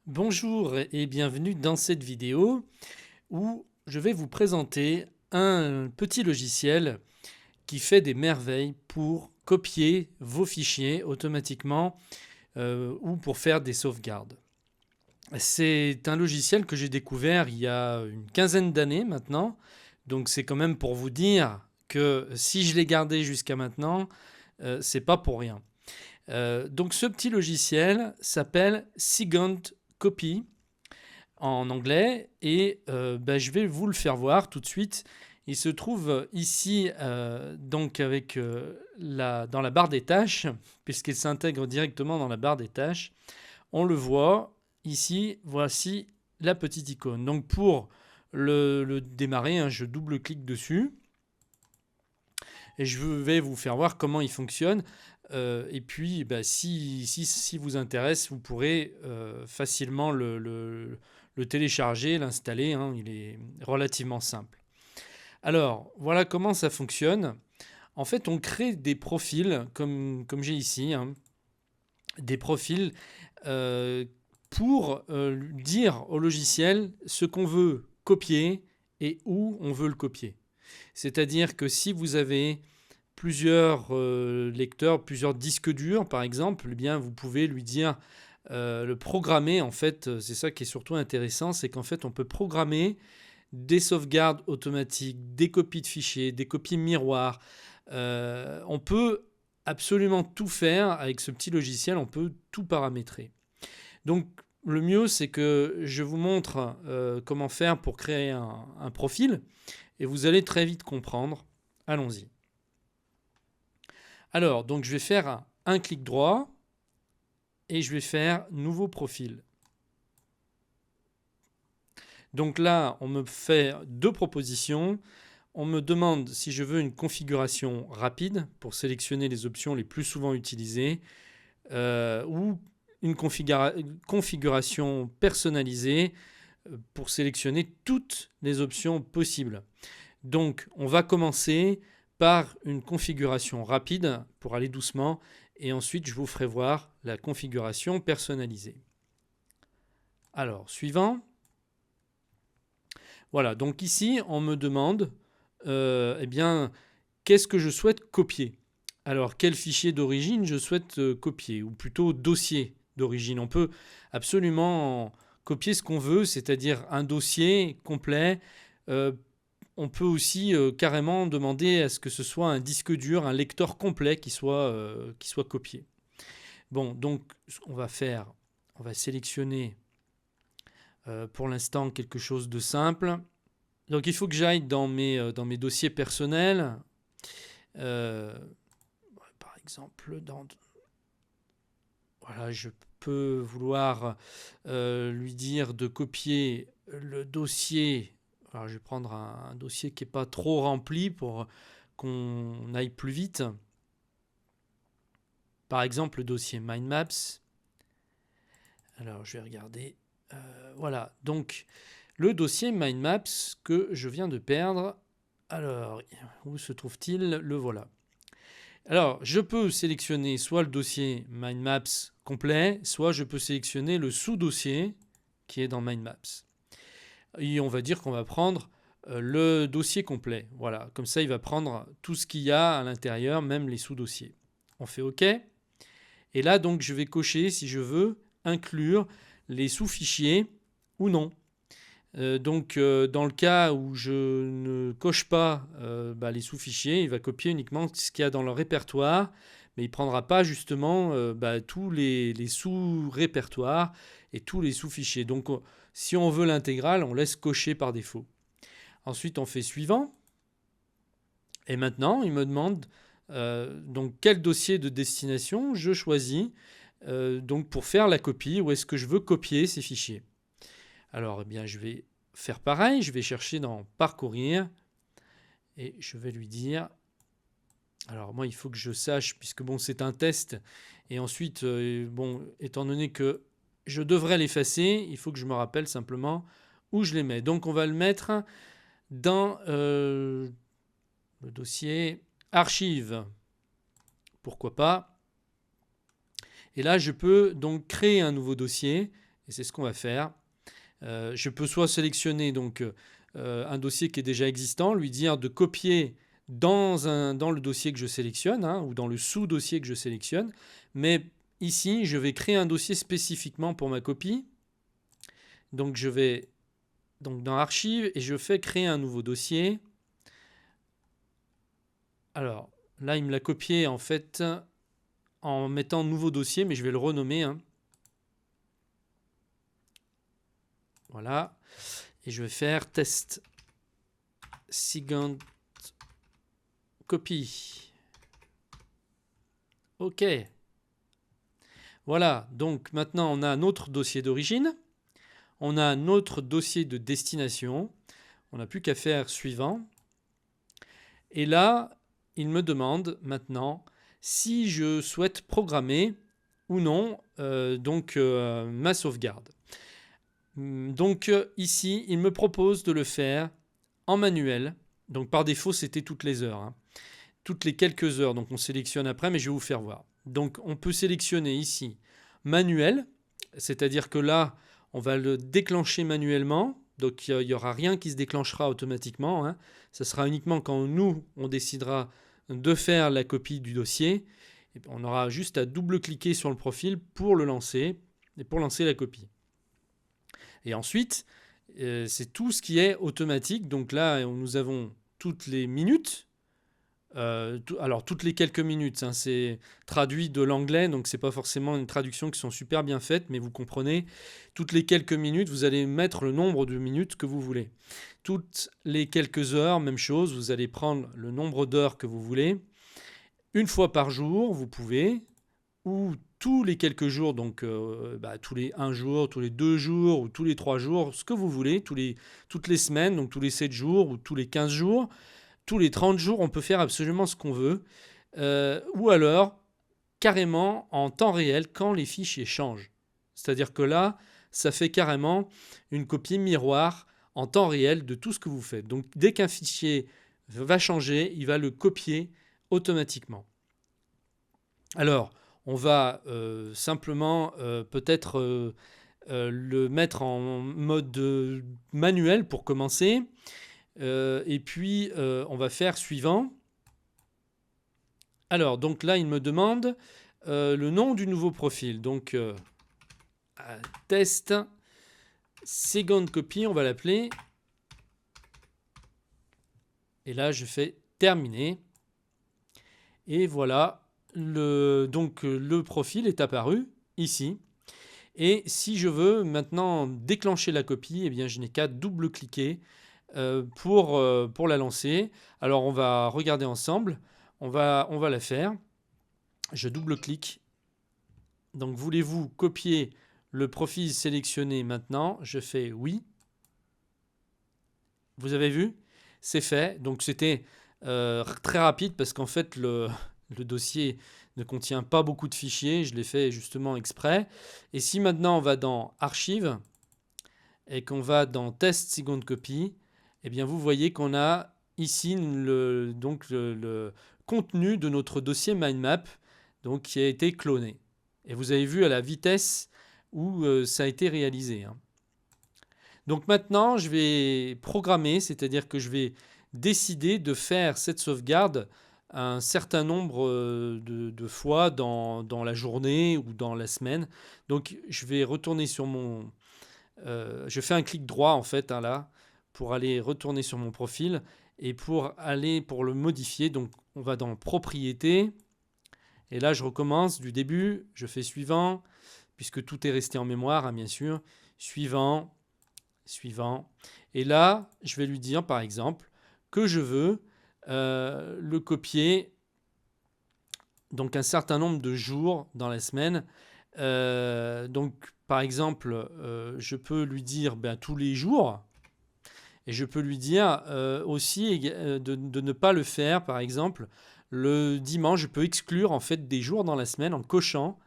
Bonjour et bienvenue dans cette vidéo où je vais vous présenter un petit logiciel qui fait des merveilles pour copier vos fichiers automatiquement ou pour faire des sauvegardes. C'est un logiciel que j'ai découvert il y a une quinzaine d'années maintenant, donc c'est quand même pour vous dire que si je l'ai gardé jusqu'à maintenant, c'est pas pour rien. Donc ce petit logiciel s'appelle Second Copy en anglais et je vais vous le faire voir tout de suite. Il se trouve ici donc avec dans la barre des tâches, puisqu'il s'intègre directement dans la barre des tâches. On le voit ici, voici la petite icône. Donc pour le démarrer, je double-clique dessus et je vais vous faire voir comment il fonctionne. Et puis, si vous intéresse, vous pourrez facilement le télécharger, l'installer. Il est relativement simple. Alors, voilà comment ça fonctionne. En fait, on crée des profils, comme j'ai ici, des profils pour dire au logiciel ce qu'on veut copier et où on veut le copier. C'est-à-dire que si vous avez plusieurs lecteurs, plusieurs disques durs par exemple, eh bien vous pouvez lui dire le programmer. En fait, c'est ça qui est surtout intéressant, c'est qu'en fait on peut programmer des sauvegardes automatiques, des copies de fichiers, des copies miroirs. On peut absolument tout faire avec ce petit logiciel, on peut tout paramétrer. Donc le mieux, c'est que je vous montre comment faire pour créer un profil et vous allez très vite comprendre. Allons-y. Alors, donc je vais faire un clic droit et je vais faire nouveau profil. Donc là, on me fait deux propositions. On me demande si je veux une configuration rapide pour sélectionner les options les plus souvent utilisées ou une configuration personnalisée pour sélectionner toutes les options possibles. Donc, on va commencer par une configuration rapide pour aller doucement et ensuite je vous ferai voir la configuration personnalisée. Alors, suivant. Voilà, donc ici, on me demande qu'est-ce que je souhaite copier. Alors, quel fichier d'origine je souhaite copier, ou plutôt dossier d'origine. On peut absolument copier ce qu'on veut, c'est-à-dire un dossier complet. On peut aussi carrément demander à ce que ce soit un disque dur, un lecteur complet qui soit copié. Bon, donc ce qu'on va faire, on va sélectionner pour l'instant quelque chose de simple. Donc il faut que j'aille dans mes dossiers personnels. Par exemple, voilà, je peux vouloir lui dire de copier le dossier. Alors je vais prendre un dossier qui n'est pas trop rempli pour qu'on aille plus vite. Par exemple, le dossier Mind Maps. Alors je vais regarder. Voilà, donc le dossier Mind Maps que je viens de perdre. Alors, où se trouve-t-il? Le voilà. Alors, je peux sélectionner soit le dossier Mind Maps complet, soit je peux sélectionner le sous-dossier qui est dans Mind Maps. Et on va dire qu'on va prendre le dossier complet. Voilà, comme ça, il va prendre tout ce qu'il y a à l'intérieur, même les sous-dossiers. On fait OK. Et là, donc, je vais cocher si je veux inclure les sous-fichiers ou non. Dans le cas où je ne coche pas les sous-fichiers, il va copier uniquement ce qu'il y a dans le répertoire, mais il ne prendra pas justement tous les sous-répertoires et tous les sous-fichiers. Donc si on veut l'intégrale, on laisse cocher par défaut. Ensuite, on fait suivant. Et maintenant, il me demande donc quel dossier de destination je choisis donc pour faire la copie, où est-ce que je veux copier ces fichiers. Alors, eh bien, je vais faire pareil. Je vais chercher dans Parcourir et je vais lui dire. Alors, moi, il faut que je sache, puisque bon, c'est un test. Et ensuite, étant donné que je devrais l'effacer, il faut que je me rappelle simplement où je les mets. Donc, on va le mettre dans le dossier Archives. Pourquoi pas? Et là, je peux donc créer un nouveau dossier Et c'est ce qu'on va faire. Je peux soit sélectionner donc, un dossier qui est déjà existant, lui dire de copier dans le dossier que je sélectionne, hein, ou dans le sous-dossier que je sélectionne. Mais ici, je vais créer un dossier spécifiquement pour ma copie. Donc je vais dans Archives et je fais créer un nouveau dossier. Alors là, il me l'a copié en fait en mettant nouveau dossier, mais je vais le renommer. Hein. Voilà. Et je vais faire test second copy. OK. Voilà. Donc maintenant, on a notre dossier d'origine. On a notre dossier de destination. On n'a plus qu'à faire suivant. Et là, il me demande maintenant si je souhaite programmer ou non ma sauvegarde. Donc ici, il me propose de le faire en manuel. Donc par défaut, c'était toutes les heures. Hein. Toutes les quelques heures. Donc on sélectionne après, mais je vais vous faire voir. Donc on peut sélectionner ici manuel, c'est-à-dire que là, on va le déclencher manuellement. Donc il n'y aura rien qui se déclenchera automatiquement. Hein. Ça sera uniquement quand nous, on décidera de faire la copie du dossier. Et on aura juste à double-cliquer sur le profil pour le lancer et pour lancer la copie. Et ensuite, c'est tout ce qui est automatique. Donc là, nous avons toutes les minutes. Alors toutes les quelques minutes, hein, c'est traduit de l'anglais, donc c'est pas forcément une traduction qui sont super bien faites, mais vous comprenez, toutes les quelques minutes, vous allez mettre le nombre de minutes que vous voulez. Toutes les quelques heures, même chose, vous allez prendre le nombre d'heures que vous voulez. Une fois par jour, vous pouvez, ou tous les quelques jours, donc tous les 1 jour, tous les 2 jours, ou tous les 3 jours, ce que vous voulez, toutes les semaines, donc tous les 7 jours, ou tous les 15 jours, tous les 30 jours, on peut faire absolument ce qu'on veut. Ou alors, carrément en temps réel, quand les fichiers changent. C'est-à-dire que là, ça fait carrément une copie miroir en temps réel de tout ce que vous faites. Donc, dès qu'un fichier va changer, il va le copier automatiquement. Alors, on va simplement peut-être le mettre en mode manuel pour commencer. Et puis, on va faire suivant. Alors, donc là, il me demande le nom du nouveau profil. Donc, test second copy, on va l'appeler. Et là, je fais terminer. Et voilà, le profil est apparu ici. Et si je veux maintenant déclencher la copie, eh bien, je n'ai qu'à double-cliquer pour la lancer. Alors, on va regarder ensemble. On va la faire. Je double-clique. Donc, voulez-vous copier le profil sélectionné maintenant? Je fais oui. Vous avez vu? C'est fait. Donc, c'était très rapide parce qu'en fait, le dossier ne contient pas beaucoup de fichiers. Je l'ai fait justement exprès. Et si maintenant, on va dans Archives et qu'on va dans Test Second Copy, eh bien, vous voyez qu'on a ici le contenu de notre dossier MindMap donc, qui a été cloné. Et vous avez vu à la vitesse où ça a été réalisé. Hein. Donc maintenant, je vais programmer, c'est-à-dire que je vais décider de faire cette sauvegarde un certain nombre de fois dans la journée ou dans la semaine. Donc je vais retourner sur mon... je fais un clic droit en fait, hein, là, pour aller retourner sur mon profil et pour le modifier. Donc on va dans Propriétés. Et là, je recommence du début. Je fais suivant, puisque tout est resté en mémoire, hein, bien sûr. Suivant. Et là, je vais lui dire, par exemple, que je veux le copier donc un certain nombre de jours dans la semaine. Donc, par exemple, je peux lui dire tous les jours. Et je peux lui dire aussi de ne pas le faire, par exemple, le dimanche. Je peux exclure en fait des jours dans la semaine en cochant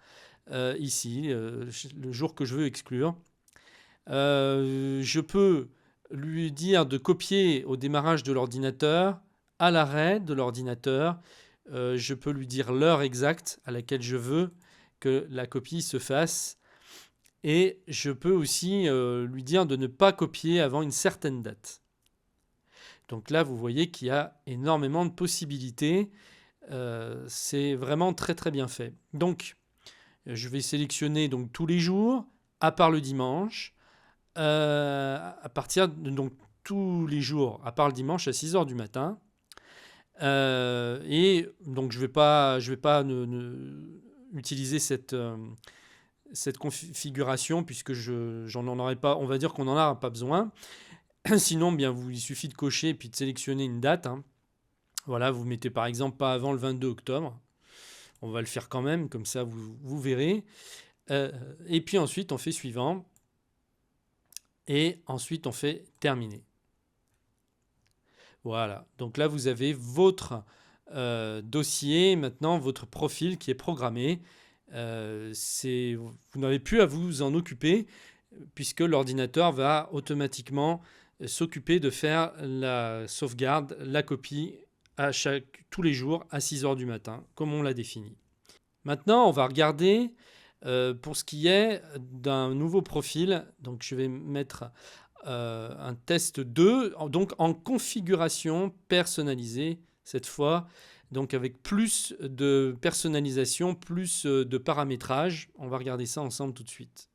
ici le jour que je veux exclure. Je peux lui dire de copier au démarrage de l'ordinateur, à l'arrêt de l'ordinateur. Je peux lui dire l'heure exacte à laquelle je veux que la copie se fasse. Et je peux aussi lui dire de ne pas copier avant une certaine date. Donc là, vous voyez qu'il y a énormément de possibilités. C'est vraiment très très bien fait. Donc, je vais sélectionner donc, tous les jours, à part le dimanche, à partir de donc, tous les jours, à part le dimanche à 6h du matin. Et donc, je vais pas utiliser cette configuration puisque j'en aurai pas, on va dire qu'on n'en a pas besoin. Sinon, bien, il suffit de cocher et puis de sélectionner une date. Hein. Voilà, vous mettez par exemple pas avant le 22 octobre. On va le faire quand même, comme ça vous verrez. Et puis ensuite, on fait suivant. Et ensuite, on fait terminer. Voilà, donc là, vous avez votre dossier, maintenant votre profil qui est programmé. Vous n'avez plus à vous en occuper puisque l'ordinateur va automatiquement s'occuper de faire la sauvegarde, la copie tous les jours à 6h du matin, comme on l'a défini. Maintenant, on va regarder pour ce qui est d'un nouveau profil. Donc, je vais mettre un test 2, donc en configuration personnalisée cette fois, donc avec plus de personnalisation, plus de paramétrage. On va regarder ça ensemble tout de suite.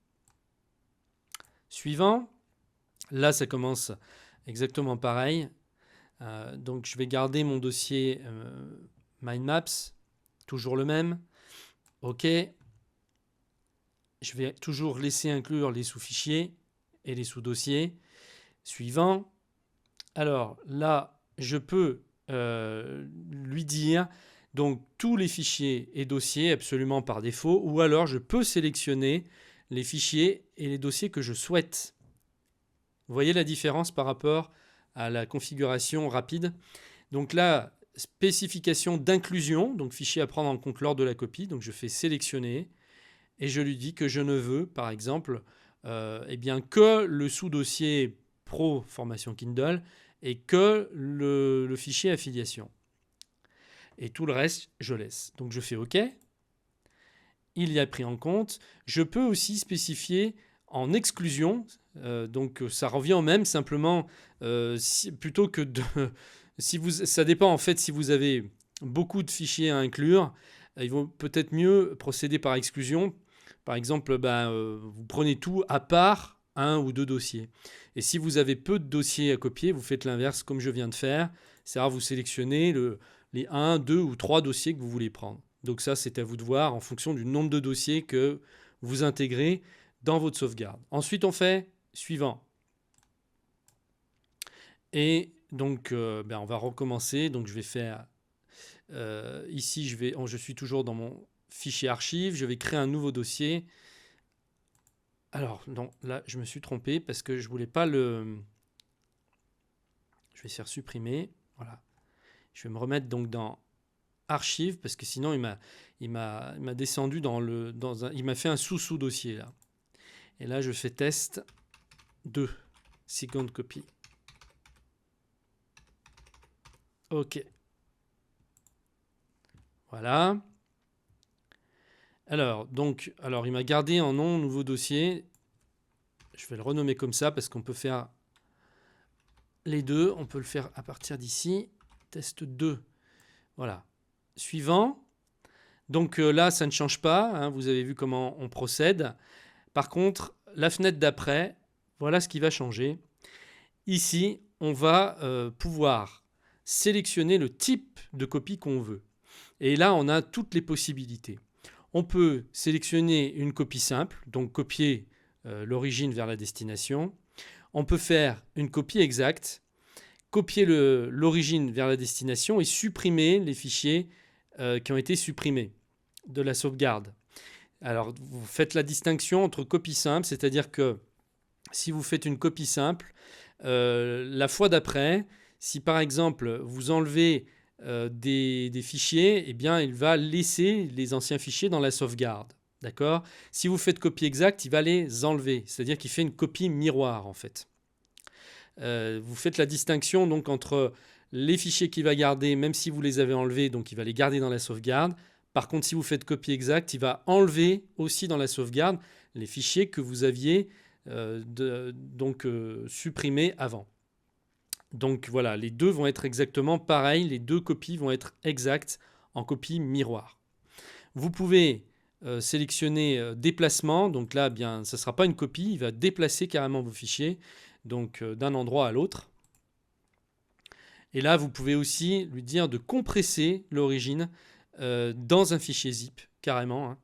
Suivant, là ça commence exactement pareil. Donc je vais garder mon dossier Mind Maps, toujours le même. OK. Je vais toujours laisser inclure les sous-fichiers et les sous-dossiers. Suivant. Alors là, je peux lui dire donc tous les fichiers et dossiers absolument par défaut, ou alors je peux sélectionner les fichiers et les dossiers que je souhaite. Vous voyez la différence par rapport à la configuration rapide. Donc là, spécification d'inclusion, donc fichier à prendre en compte lors de la copie. Donc je fais sélectionner et je lui dis que je ne veux, par exemple, eh bien, que le sous-dossier Pro Formation Kindle et que le fichier affiliation. Et tout le reste, je laisse. Donc je fais OK. Il y a pris en compte. Je peux aussi spécifier en exclusion. Donc ça revient au même, simplement, plutôt que de... ça dépend en fait si vous avez beaucoup de fichiers à inclure. Il vaut peut-être mieux procéder par exclusion. Par exemple, vous prenez tout à part un ou deux dossiers. Et si vous avez peu de dossiers à copier, vous faites l'inverse comme je viens de faire. C'est-à-dire vous sélectionnez les 1, 2 ou 3 dossiers que vous voulez prendre. Donc ça, c'est à vous de voir en fonction du nombre de dossiers que vous intégrez dans votre sauvegarde. Ensuite, on fait suivant. Et donc, on va recommencer. Donc, je vais faire... ici, je suis toujours dans mon fichier archive. Je vais créer un nouveau dossier. Alors, non, là, je me suis trompé parce que je ne voulais pas le... Je vais faire supprimer. Voilà. Je vais me remettre donc dans archive parce que sinon, il m'a descendu il m'a fait un sous-dossier là. Et là, je fais test 2, second copy. OK. Voilà. Alors, il m'a gardé en nom nouveau dossier. Je vais le renommer comme ça parce qu'on peut faire les deux. On peut le faire à partir d'ici. Test 2. Voilà. Suivant. Donc là, ça ne change pas. Hein, vous avez vu comment on procède. Par contre, la fenêtre d'après, voilà ce qui va changer. Ici, on va pouvoir sélectionner le type de copie qu'on veut. Et là, on a toutes les possibilités. On peut sélectionner une copie simple, donc copier l'origine vers la destination. On peut faire une copie exacte, copier l'origine vers la destination et supprimer les fichiers qui ont été supprimés de la sauvegarde. Alors, vous faites la distinction entre copie simple, c'est-à-dire que si vous faites une copie simple, la fois d'après, si par exemple vous enlevez des fichiers, eh bien, il va laisser les anciens fichiers dans la sauvegarde. D'accord ? Si vous faites copie exacte, il va les enlever, c'est-à-dire qu'il fait une copie miroir en fait. Vous faites la distinction donc entre les fichiers qu'il va garder, même si vous les avez enlevés, donc il va les garder dans la sauvegarde. Par contre, si vous faites copie exacte, il va enlever aussi dans la sauvegarde les fichiers que vous aviez supprimés avant. Donc voilà, les deux vont être exactement pareils, les deux copies vont être exactes en copie miroir. Vous pouvez sélectionner déplacement, donc là, bien, ça ne sera pas une copie, il va déplacer carrément vos fichiers donc d'un endroit à l'autre. Et là, vous pouvez aussi lui dire de compresser l'origine dans un fichier zip, carrément. Hein.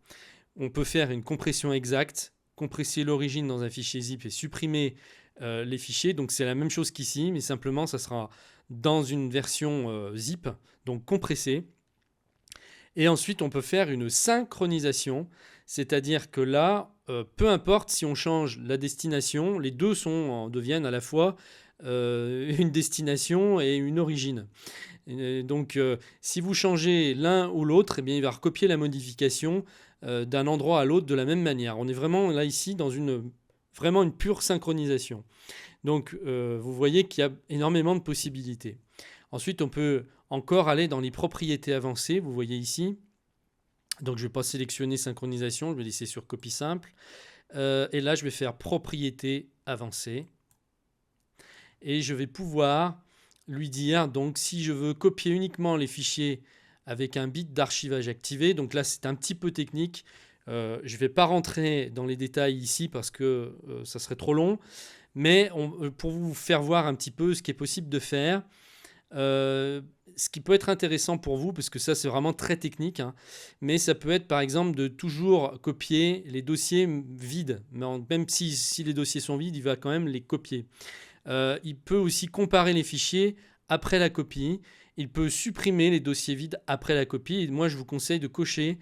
On peut faire une compression exacte, compresser l'origine dans un fichier zip et supprimer les fichiers. Donc c'est la même chose qu'ici, mais simplement ça sera dans une version zip, donc compressée. Et ensuite on peut faire une synchronisation, c'est-à-dire que là, peu importe si on change la destination, les deux deviennent à la fois une destination et une origine. Et donc si vous changez l'un ou l'autre, eh bien, il va recopier la modification d'un endroit à l'autre de la même manière. On est vraiment là ici dans vraiment une pure synchronisation. Donc vous voyez qu'il y a énormément de possibilités. Ensuite, on peut encore aller dans les propriétés avancées, vous voyez ici. Donc je ne vais pas sélectionner synchronisation, je vais laisser sur copie simple. Et là, je vais faire propriétés avancées. Et je vais pouvoir lui dire, donc si je veux copier uniquement les fichiers avec un bit d'archivage activé, donc là c'est un petit peu technique, je ne vais pas rentrer dans les détails ici parce que ça serait trop long, mais pour vous faire voir un petit peu ce qui est possible de faire, ce qui peut être intéressant pour vous, parce que ça c'est vraiment très technique, hein, mais ça peut être par exemple de toujours copier les dossiers vides, même si les dossiers sont vides, il va quand même les copier. Il peut aussi comparer les fichiers après la copie. Il peut supprimer les dossiers vides après la copie. Et moi, je vous conseille de cocher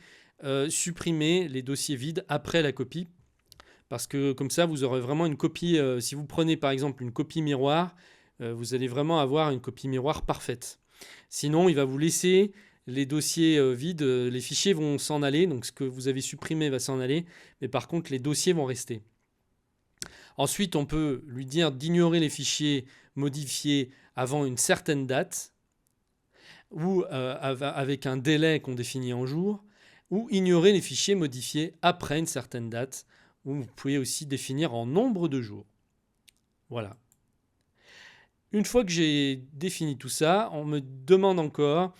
supprimer les dossiers vides après la copie. Parce que comme ça, vous aurez vraiment une copie. Si vous prenez par exemple une copie miroir, vous allez vraiment avoir une copie miroir parfaite. Sinon, il va vous laisser les dossiers vides. Les fichiers vont s'en aller. Donc ce que vous avez supprimé va s'en aller. Mais par contre, les dossiers vont rester. Ensuite, on peut lui dire d'ignorer les fichiers modifiés avant une certaine date, ou avec un délai qu'on définit en jours, ou ignorer les fichiers modifiés après une certaine date, ou vous pouvez aussi définir en nombre de jours. Voilà. Une fois que j'ai défini tout ça, on me demande encore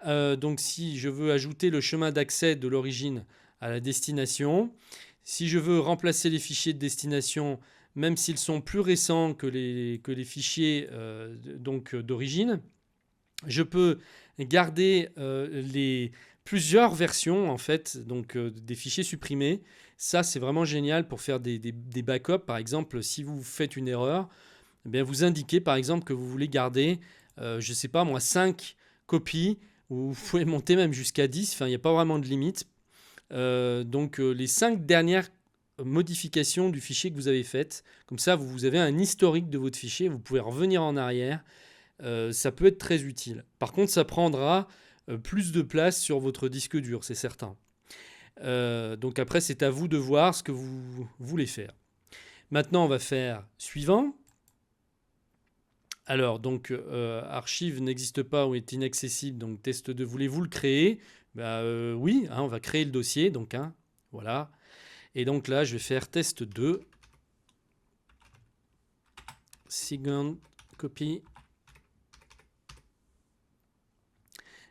donc si je veux ajouter le chemin d'accès de l'origine à la destination, si je veux remplacer les fichiers de destination même s'ils sont plus récents que les fichiers d'origine. Je peux garder plusieurs versions en fait, donc des fichiers supprimés. Ça, c'est vraiment génial pour faire des backups. Par exemple, si vous faites une erreur, eh bien, vous indiquez par exemple que vous voulez garder, je ne sais pas moi, 5 copies, ou vous pouvez monter même jusqu'à 10. Enfin, il n'y a pas vraiment de limite. Donc les 5 dernières modification du fichier que vous avez faite. Comme ça, vous avez un historique de votre fichier. Vous pouvez revenir en arrière. Ça peut être très utile. Par contre, ça prendra plus de place sur votre disque dur, c'est certain. Donc après, c'est à vous de voir ce que vous voulez faire. Maintenant, on va faire suivant. Alors, donc, archive n'existe pas ou est inaccessible. Donc, test 2, voulez-vous le créer? Oui, hein, on va créer le dossier. Donc, hein, voilà. Et donc là, je vais faire test 2. Second copy.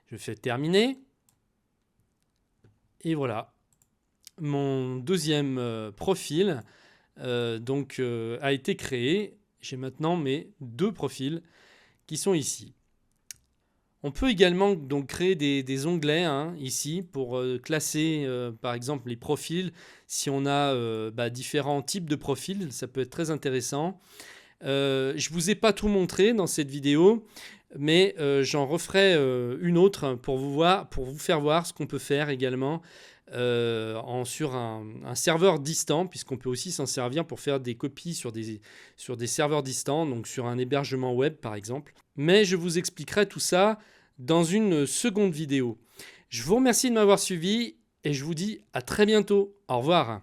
Je fais terminer. Et voilà. Mon deuxième profil a été créé. J'ai maintenant mes 2 profils qui sont ici. On peut également donc créer des onglets ici pour classer par exemple les profils. Si on a différents types de profils, ça peut être très intéressant. Je ne vous ai pas tout montré dans cette vidéo, mais j'en referai une autre pour vous faire voir ce qu'on peut faire également sur un serveur distant, puisqu'on peut aussi s'en servir pour faire des copies sur des serveurs distants, donc sur un hébergement web par exemple. Mais je vous expliquerai tout ça dans une seconde vidéo. Je vous remercie de m'avoir suivi et je vous dis à très bientôt. Au revoir.